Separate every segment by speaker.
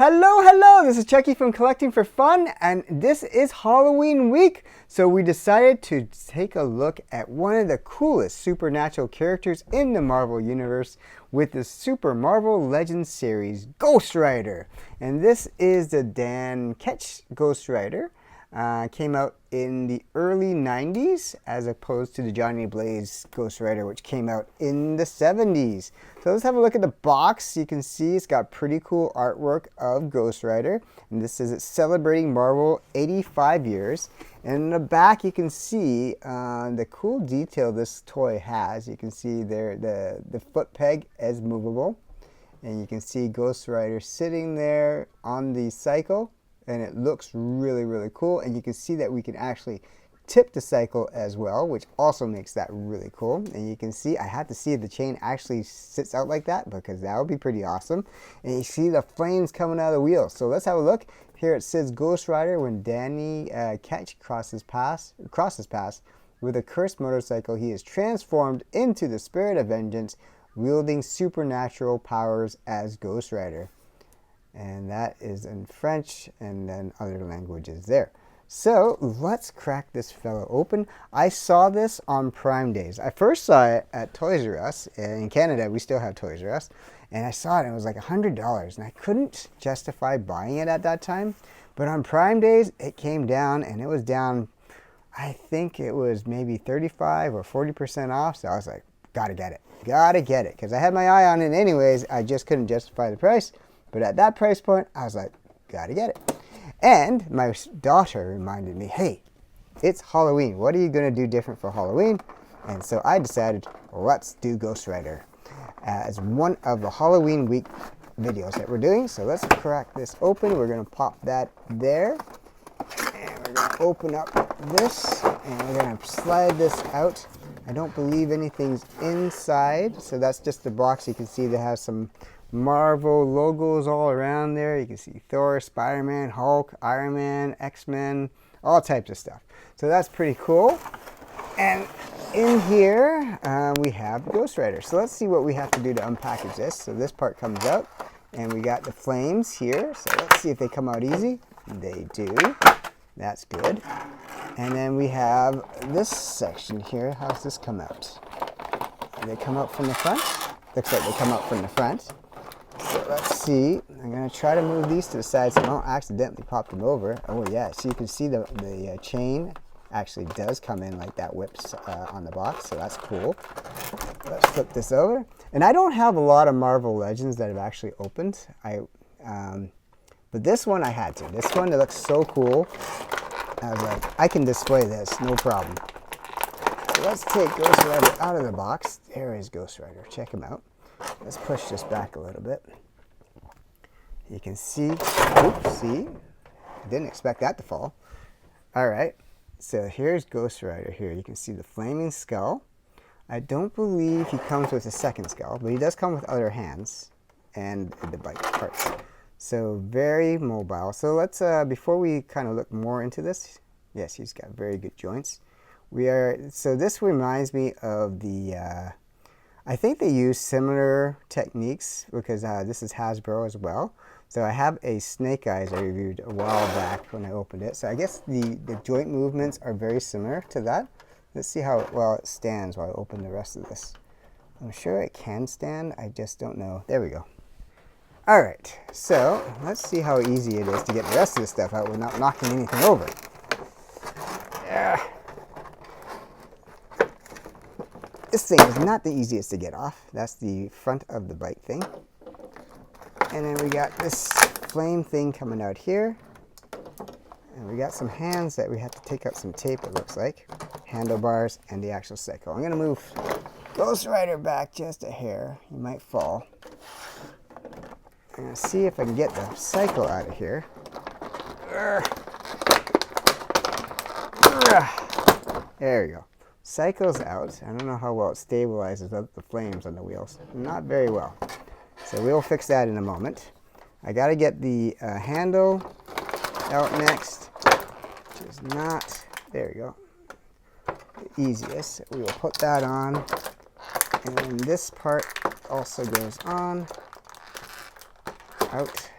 Speaker 1: Hello, hello! This is Chucky from Collecting for Fun, and this is Halloween week. So we decided to take a look at one of the coolest supernatural characters in the Marvel Universe with the Super Marvel Legends series, Ghost Rider. And this is the Dan Ketch Ghost Rider. Came out in the early 90s as opposed to the Johnny Blaze Ghost Rider, which came out in the 70s. So let's have a look at the box. You can see it's got pretty cool artwork of Ghost Rider. And this is it's celebrating Marvel 85 years. And in the back you can see the cool detail this toy has. You can see there the foot peg is movable. And you can see Ghost Rider sitting there on the cycle. And it looks really, really cool. And you can see that we can actually tip the cycle as well, which also makes that really cool. And you can see, I had to see if the chain actually sits out like that, because that would be pretty awesome. And you see the flames coming out of the wheels. So let's have a look. Here it says Ghost Rider when Danny Ketch crosses paths with a cursed motorcycle. He is transformed into the spirit of vengeance, wielding supernatural powers as Ghost Rider. And that is in French and then other languages there. So let's crack this fellow open. I saw this on Prime Days. I first saw it at Toys R Us. In Canada, we still have Toys R Us. And I saw it and it was like $100. And I couldn't justify buying it at that time. But on Prime Days, it came down, and it was down, I think it was maybe 35 or 40% off. So I was like, gotta get it. Gotta get it. Because I had my eye on it anyways. I just couldn't justify the price. But at that price point, I was like, gotta get it. And my daughter reminded me, hey, it's Halloween. What are you gonna do different for Halloween? And so I decided, let's do Ghost Rider as one of the Halloween week videos that we're doing. So let's crack this open. We're gonna pop that there. And we're gonna open up this, and we're gonna slide this out. I don't believe anything's inside. So that's just the box. You can see that has some Marvel logos all around there. You can see Thor, Spider-Man, Hulk, Iron Man, X-Men, all types of stuff. So that's pretty cool. And in here we have Ghost Rider. So let's see what we have to do to unpackage this. So this part comes out, and we got the flames here. So let's see if they come out easy. They do. That's good. And then we have this section here. How does this come out? Do they come out from the front? Looks like they come out from the front. So let's see. I'm going to try to move these to the side so I don't accidentally pop them over. Oh yeah, so you can see the chain actually does come in like that, whips on the box, so that's cool. Let's flip this over. And I don't have a lot of Marvel Legends that have actually opened. But this one I had to. This one, it looks so cool. I was like, I can display this, no problem. So let's take Ghost Rider out of the box. There is Ghost Rider. Check him out. Let's push this back a little bit. You can see, oops, see, didn't expect that to fall. All right, so here's Ghost Rider here. You can see the flaming skull. I don't believe he comes with a second skull, but he does come with other hands and the bike parts. So very mobile. So let's, before we kind of look more into this, yes, he's got very good joints. So this reminds me of the, I think they use similar techniques because this is Hasbro as well. So I have a Snake Eyes I reviewed a while back when I opened it. So I guess the joint movements are very similar to that. Let's see how well it stands while I open the rest of this. I'm sure it can stand, I just don't know. There we go. All right, so let's see how easy it is to get the rest of this stuff out without knocking anything over. Yeah. This thing is not the easiest to get off. That's the front of the bike thing. And then we got this flame thing coming out here. And we got some hands that we have to take out some tape, it looks like. Handlebars and the actual cycle. I'm going to move Ghost Rider back just a hair. He might fall. I'm going to see if I can get the cycle out of here. There we go. Cycle's out. I don't know how well it stabilizes the flames on the wheels. Not very well. So we'll fix that in a moment. I got to get the handle out next, which is not, there we go, the easiest. We will put that on. And then this part also goes on, out,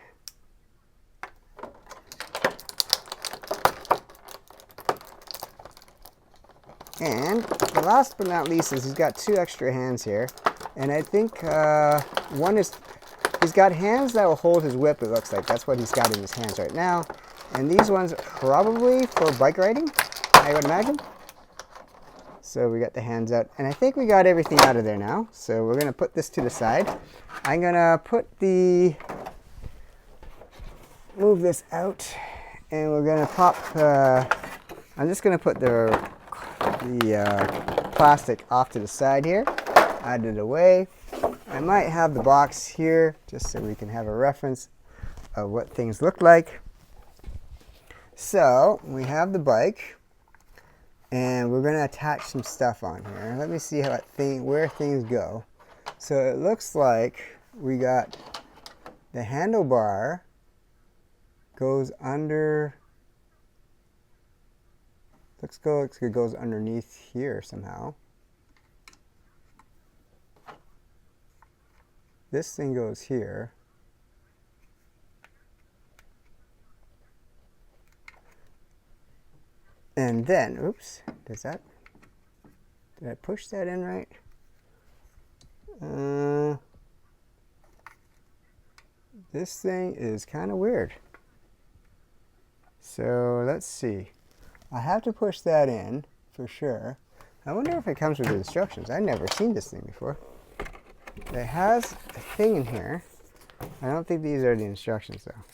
Speaker 1: And the last but not least is he's got 2 extra hands here. And I think one is, he's got hands that will hold his whip, it looks like. That's what he's got in his hands right now. And these ones probably for bike riding, I would imagine. So we got the hands out. And I think we got everything out of there now. So we're going to put this to the side. I'm going to move this out. And we're going to pop, I'm just going to put the plastic off to the side here. Out of the way. I might have the box here just so we can have a reference of what things look like. So we have the bike and we're going to attach some stuff on here. Let me see where things go. So it looks like we got the handlebar goes under, looks like it goes underneath here somehow. This thing goes here. And then, oops, did I push that in right? This thing is kind of weird. So let's see. I have to push that in for sure. I wonder if it comes with the instructions. I've never seen this thing before. It has a thing in here. I don't think these are the instructions though.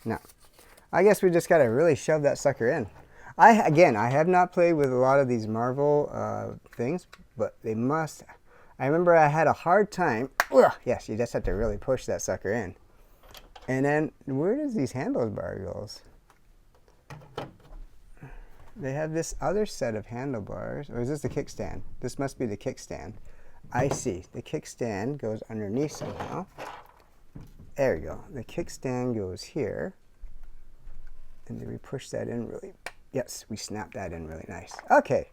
Speaker 1: No. I guess we just gotta really shove that sucker in. I have not played with a lot of these Marvel things, but they must. I remember I had a hard time. Ugh, yes, you just have to really push that sucker in. And then, where does these handlebar goes? They have this other set of handlebars, or is this the kickstand? This must be the kickstand. I see. The kickstand goes underneath somehow. There we go. The kickstand goes here. And then we push that in really. Yes, we snap that in really nice. Okay.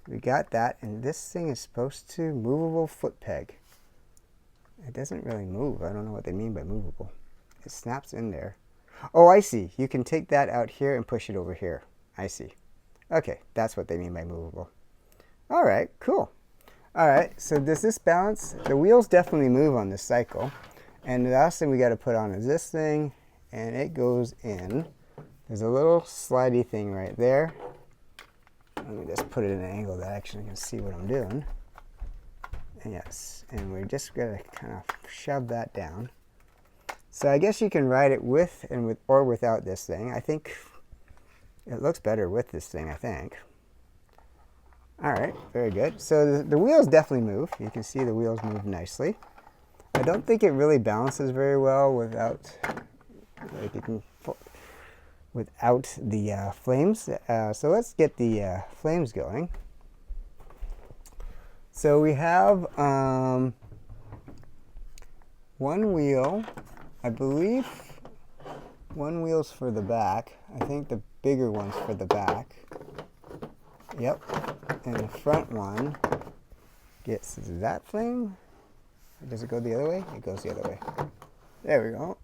Speaker 1: We got that. And this thing is supposed to movable foot peg. It doesn't really move. I don't know what they mean by movable. It snaps in there. Oh, I see. You can take that out here and push it over here. I see. Okay, that's what they mean by movable. All right, cool. All right, so does this balance? The wheels definitely move on this cycle. And the last thing we got to put on is this thing, and it goes in. There's a little slidey thing right there. Let me just put it in an angle that I actually can see what I'm doing. And yes, and we're just going to kind of shove that down. So I guess you can ride it with or without this thing. I think it looks better with this thing, I think. All right, very good. So the wheels definitely move. You can see the wheels move nicely. I don't think it really balances very well without, like without the flames. So let's get the flames going. So we have one wheel, I believe one wheel's for the back. I think the bigger one's for the back. Yep. And the front one gets that flame. Does it go the other way? It goes the other way. There we go.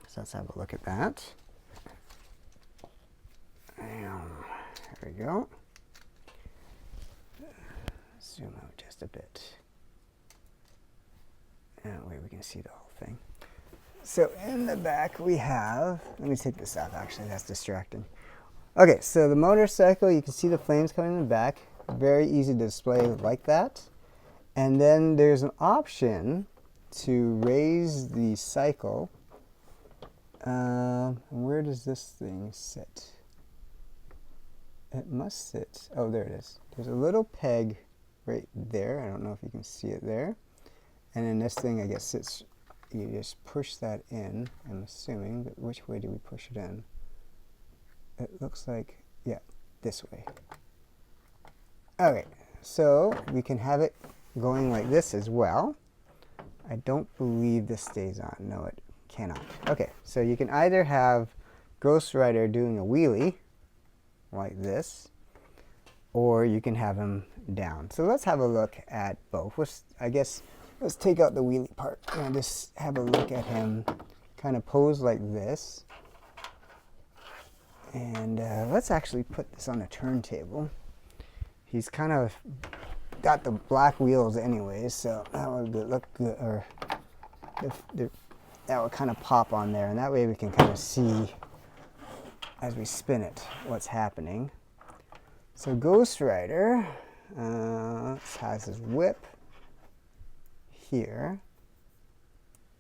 Speaker 1: So let's have a look at that. There we go. Zoom out just a bit. That way we can see the whole thing. So in the back we have, let me take this out actually, that's distracting. Okay, so the motorcycle, you can see the flames coming in the back. Very easy to display like that. And then there's an option to raise the cycle. Where does this thing sit? It must sit, oh there it is. There's a little peg right there. I don't know if you can see it there. And then this thing I guess sits, you just push that in, I'm assuming, but which way do we push it in? It looks like, yeah, this way. Okay, so we can have it going like this as well. I don't believe this stays on. No, it cannot. Okay, so you can either have Ghost Rider doing a wheelie like this, or you can have him down. So let's have a look at both. I guess let's take out the wheelie part and just have a look at him kind of pose like this. And let's actually put this on a turntable. He's kind of got the black wheels anyways, so that would look good, or that would kind of pop on there, and that way we can kind of see as we spin it what's happening. So Ghost Rider has his whip here.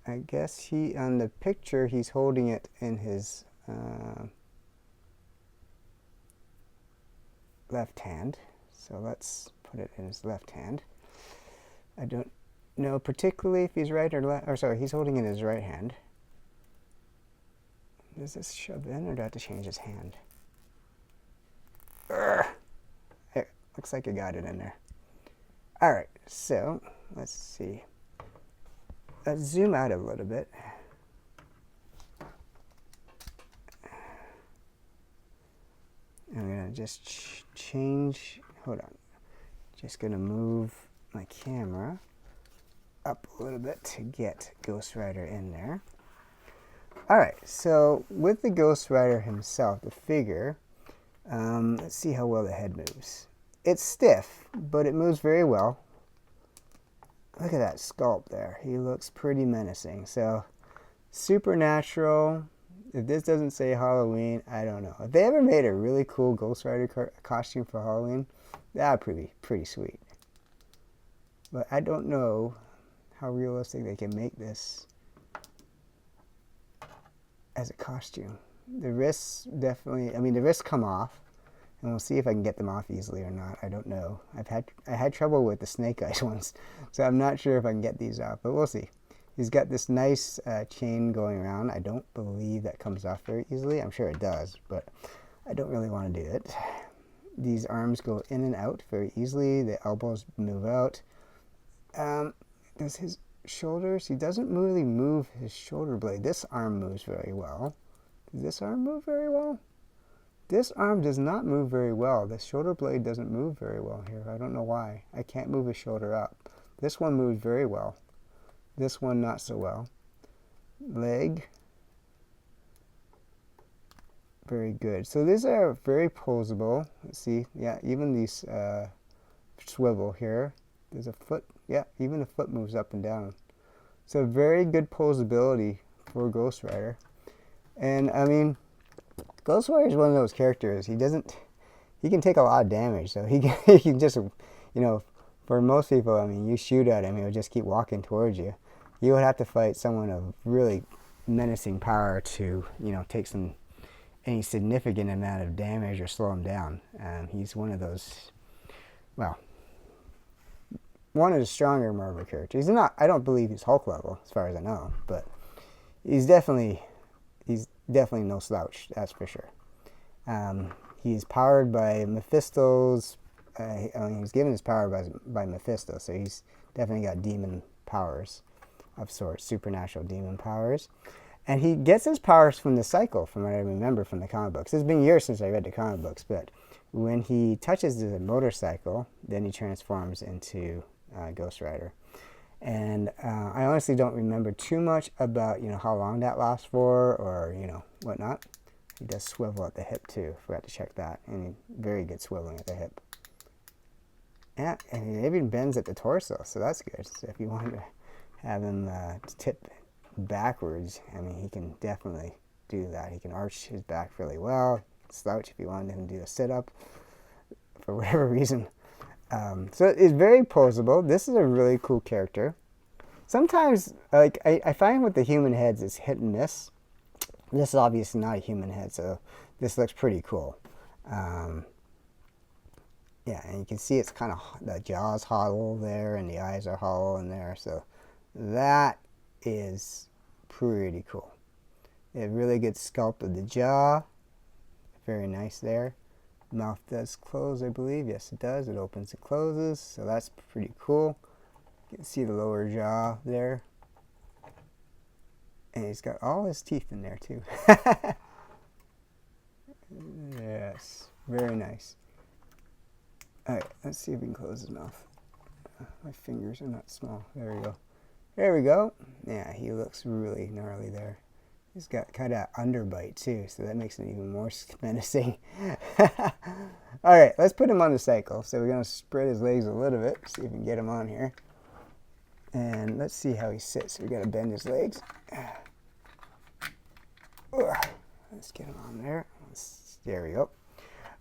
Speaker 1: I guess he, on the picture, he's holding it in his left hand. So let's put it in his left hand. I don't know particularly if he's right or left, or sorry, he's holding it in his right hand. Does this shove in, or do I have to change his hand? It looks like I got it in there. All right, so let's see. Let's zoom out a little bit. I'm gonna just change, hold on. Just gonna move my camera up a little bit to get Ghost Rider in there. All right, so with the Ghost Rider himself, the figure, let's see how well the head moves. It's stiff, but it moves very well. Look at that sculpt there. He looks pretty menacing. So, supernatural. If this doesn't say Halloween, I don't know. If they ever made a really cool Ghost Rider costume for Halloween, that would be pretty sweet. But I don't know how realistic they can make this as a costume. The wrists definitely, I mean, the wrists come off. And we'll see if I can get them off easily or not. I don't know. I had trouble with the snake eyes ones, so I'm not sure if I can get these off, but we'll see. He's got this nice chain going around. I don't believe that comes off very easily. I'm sure it does, but I don't really want to do it. These arms go in and out very easily. The elbows move out. Does his shoulders? He doesn't really move his shoulder blade. This arm moves very well. Does this arm move very well? This arm does not move very well. The shoulder blade doesn't move very well here. I don't know why. I can't move his shoulder up. This one moves very well. This one not so well. Leg. Very good. So these are very posable. Let's see. Yeah, even these swivel here. There's a foot. Yeah, even the foot moves up and down. So very good posability for Ghost Rider. And I mean, Ghost Rider is one of those characters. He can take a lot of damage. So he can just, you know, for most people, I mean, you shoot at him, he'll just keep walking towards you. You would have to fight someone of really menacing power to, you know, take any significant amount of damage or slow him down. He's one of those, well, one of the stronger Marvel characters. He's not, I don't believe he's Hulk level, as far as I know, but he's definitely no slouch, that's for sure. He's powered by Mephisto's, I mean, he's given his power by Mephisto, so he's definitely got demon powers of sorts, supernatural demon powers. And he gets his powers from the cycle, from what I remember from the comic books. It's been years since I read the comic books, but when he touches the motorcycle, then he transforms into Ghost Rider. And I honestly don't remember too much about, you know, how long that lasts for, or, you know, whatnot. He does swivel at the hip too. Forgot to check that. And very good swiveling at the hip. Yeah, and he even bends at the torso, so that's good. So if you want to have him tip backwards, I mean, he can definitely do that. He can arch his back really well, slouch if you wanted him to do a sit-up for whatever reason. So it's very posable. This is a really cool character. Sometimes, like, I find with the human heads, it's hit and miss. This is obviously not a human head, so this looks pretty cool. Yeah, and you can see it's kind of, the jaw's hollow there, and the eyes are hollow in there, so that is pretty cool. A really good sculpt of the jaw. Very nice there. Mouth does close, I believe. Yes, it does. It opens and closes, so that's pretty cool. You can see the lower jaw there. And he's got all his teeth in there, too. Yes, very nice. Alright, let's see if we can close his mouth. My fingers are not small. There we go. There we go. Yeah, he looks really gnarly there. He's got kind of underbite too, so that makes him even more menacing. All right, let's put him on the cycle. So we're going to spread his legs a little bit, see if we can get him on here. And let's see how he sits. We're going to bend his legs. Let's get him on there. There we go.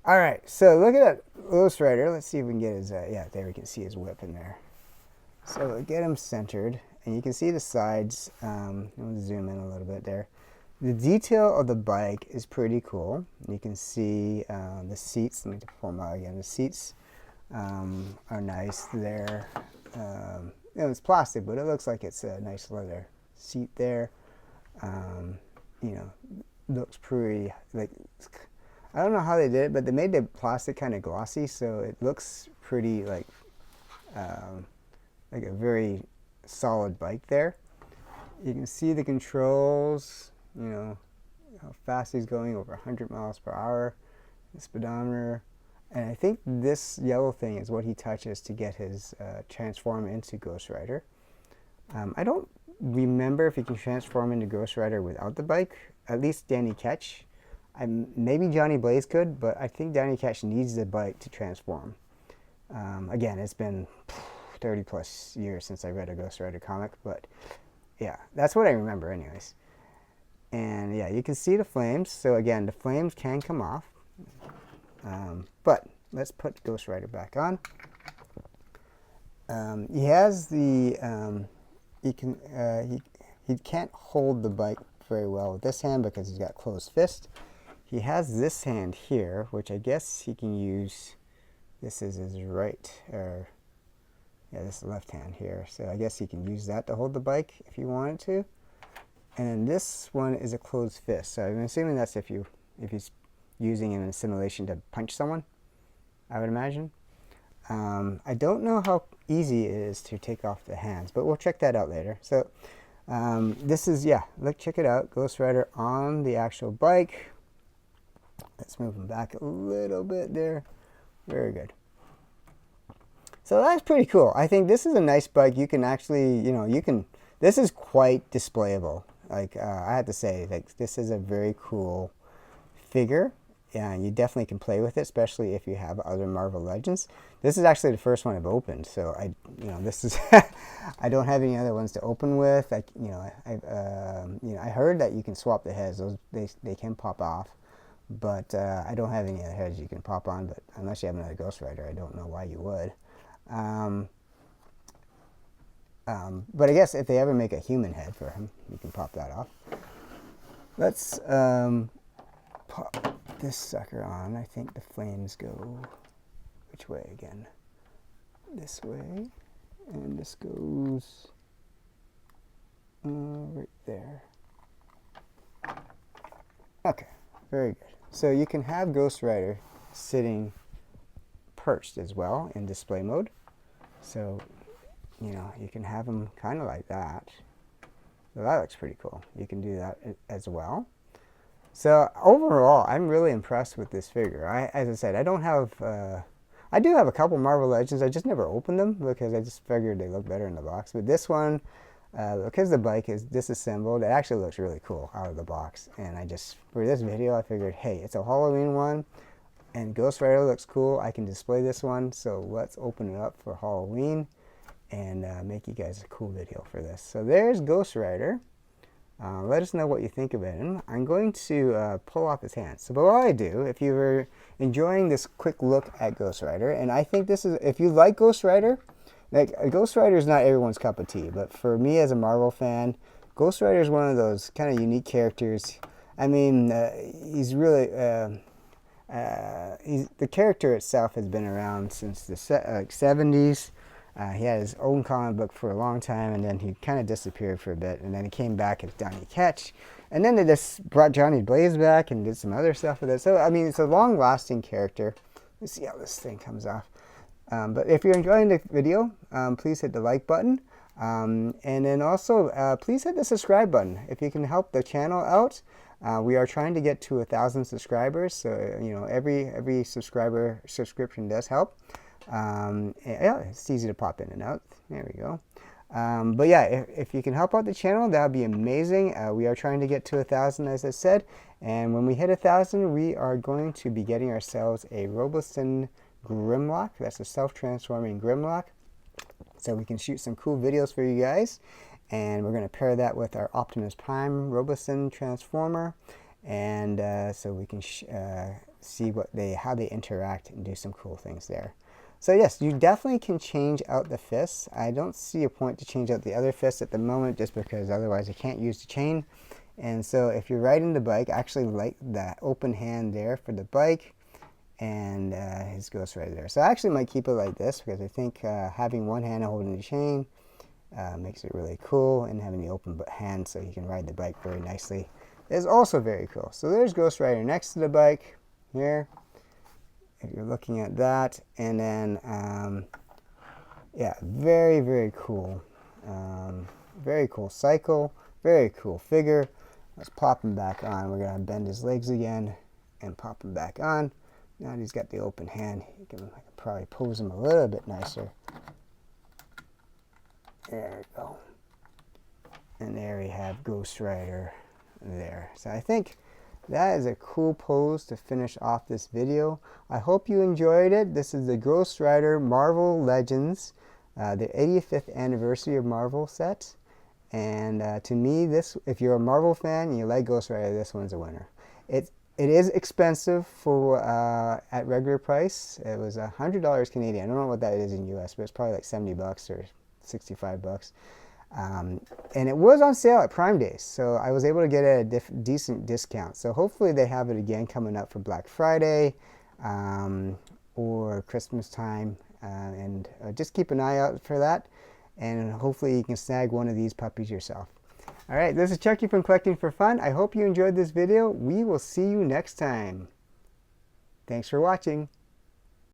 Speaker 1: All right, so look at that Ghost Rider. Let's see if we can get his, yeah, there we can see his whip in there. So we'll get him centered, and you can see the sides. I'm going to zoom in a little bit there. The detail of the bike is pretty cool. You can see the seats. Let me pull them out again. The seats are nice there. You know, it's plastic, but it looks like it's a nice leather seat there. You know, looks pretty, like, I don't know how they did it, but they made the plastic kind of glossy, so it looks pretty like a very solid bike there. You can see the controls, you know, how fast he's going, over 100 miles per hour, the speedometer. And I think this yellow thing is what he touches to get his transform into Ghost Rider. I don't remember if he can transform into Ghost Rider without the bike. At least Danny Ketch. Maybe Johnny Blaze could, but I think Danny Ketch needs the bike to transform. Again, it's been 30 plus years since I read a Ghost Rider comic, but yeah, that's what I remember anyways. And yeah, you can see the flames. So again, the flames can come off. But let's put Ghost Rider back on. He has the, he can't hold the bike very well with this hand because he's got closed fist. He has this hand here, which I guess he can use. This is his right, or yeah, this is left hand here. So I guess he can use that to hold the bike if he wanted to. And then this one is a closed fist. So I'm assuming that's if he's using an assimilation to punch someone, I would imagine. I don't know how easy it is to take off the hands, but we'll check that out later. So this is, yeah, look, check it out. Ghost Rider on the actual bike. Let's move him back a little bit there. Very good. So that's pretty cool. I think this is a nice bike. You can actually, you know, this is quite displayable. Like, I have to say, like, this is a very cool figure. Yeah, you definitely can play with it, especially if you have other Marvel Legends. This is actually the first one I've opened, so this is I don't have any other ones to open with. I heard that you can swap the heads; they can pop off, but I don't have any other heads you can pop on. But unless you have another Ghost Rider, I don't know why you would. But I guess if they ever make a human head for him, you can pop that off. Let's pop this sucker on. I think the flames go which way again? This way, and this goes right there. Okay, very good. So you can have Ghost Rider sitting perched as well in display mode. So, you know, you can have him kind of like that. So that looks pretty cool. You can do that as well. So overall, I'm really impressed with this figure. As I said, I don't have, I do have a couple Marvel Legends. I just never opened them because I just figured they look better in the box. But this one, because the bike is disassembled, it actually looks really cool out of the box. And I just, for this video, I figured, hey, it's a Halloween one, and Ghost Rider looks cool. I can display this one, so let's open it up for Halloween and make you guys a cool video for this. So there's Ghost Rider. Let us know what you think about him. I'm going to pull off his hands. So, but while I do, if you were enjoying this quick look at Ghost Rider, and I think this is, if you like Ghost Rider, like Ghost Rider is not everyone's cup of tea, but for me as a Marvel fan, Ghost Rider is one of those kind of unique characters. I mean, he's really, the character itself has been around since the 70s. He had his own comic book for a long time, and then he kind of disappeared for a bit, and then he came back as Danny Ketch, and then they just brought Johnny Blaze back and did some other stuff with it. So, I mean, it's a long-lasting character. Let's see how this thing comes off. But if you're enjoying the video, please hit the like button, and then also please hit the subscribe button if you can help the channel out. We are trying to get to 1,000 subscribers, so you know, every subscription does help. Yeah, it's easy to pop in and out. There we go. But yeah, if you can help out the channel, that would be amazing. We are trying to get to 1,000, as I said, and when we hit 1,000, we are going to be getting ourselves a Robosen Grimlock. That's a self-transforming Grimlock, so we can shoot some cool videos for you guys. And we're going to pair that with our Optimus Prime Robosen Transformer, and so we can see how they interact and do some cool things there. So yes, you definitely can change out the fists. I don't see a point to change out the other fists at the moment, just because otherwise I can't use the chain. And so if you're riding the bike, I actually like that open hand there for the bike, and his Ghost Rider there. So I actually might keep it like this, because I think having one hand holding the chain makes it really cool, and having the open hand so he can ride the bike very nicely is also very cool. So there's Ghost Rider next to the bike here, if you're looking at that. And then yeah, very, very cool. Very cool cycle, very cool figure. Let's pop him back on. We're gonna bend his legs again and pop him back on. Now that he's got the open hand, I can probably pose him a little bit nicer. There we go. And there we have Ghost Rider there. So I think that is a cool pose to finish off this video. I hope you enjoyed it. This is the Ghost Rider Marvel Legends, the 85th anniversary of Marvel set. And to me, this, if you're a Marvel fan and you like Ghost Rider, this one's a winner. It is expensive for at regular price. It was $100 Canadian. I don't know what that is in US, but it's probably like 70 bucks or 65 bucks. And it was on sale at Prime Days, so I was able to get it at a decent discount. So hopefully they have it again coming up for Black Friday or Christmas time, and just keep an eye out for that, and hopefully you can snag one of these puppies yourself. All right, this is Chucky from Collecting for Fun. I hope you enjoyed this video. We will see you next time. Thanks for watching.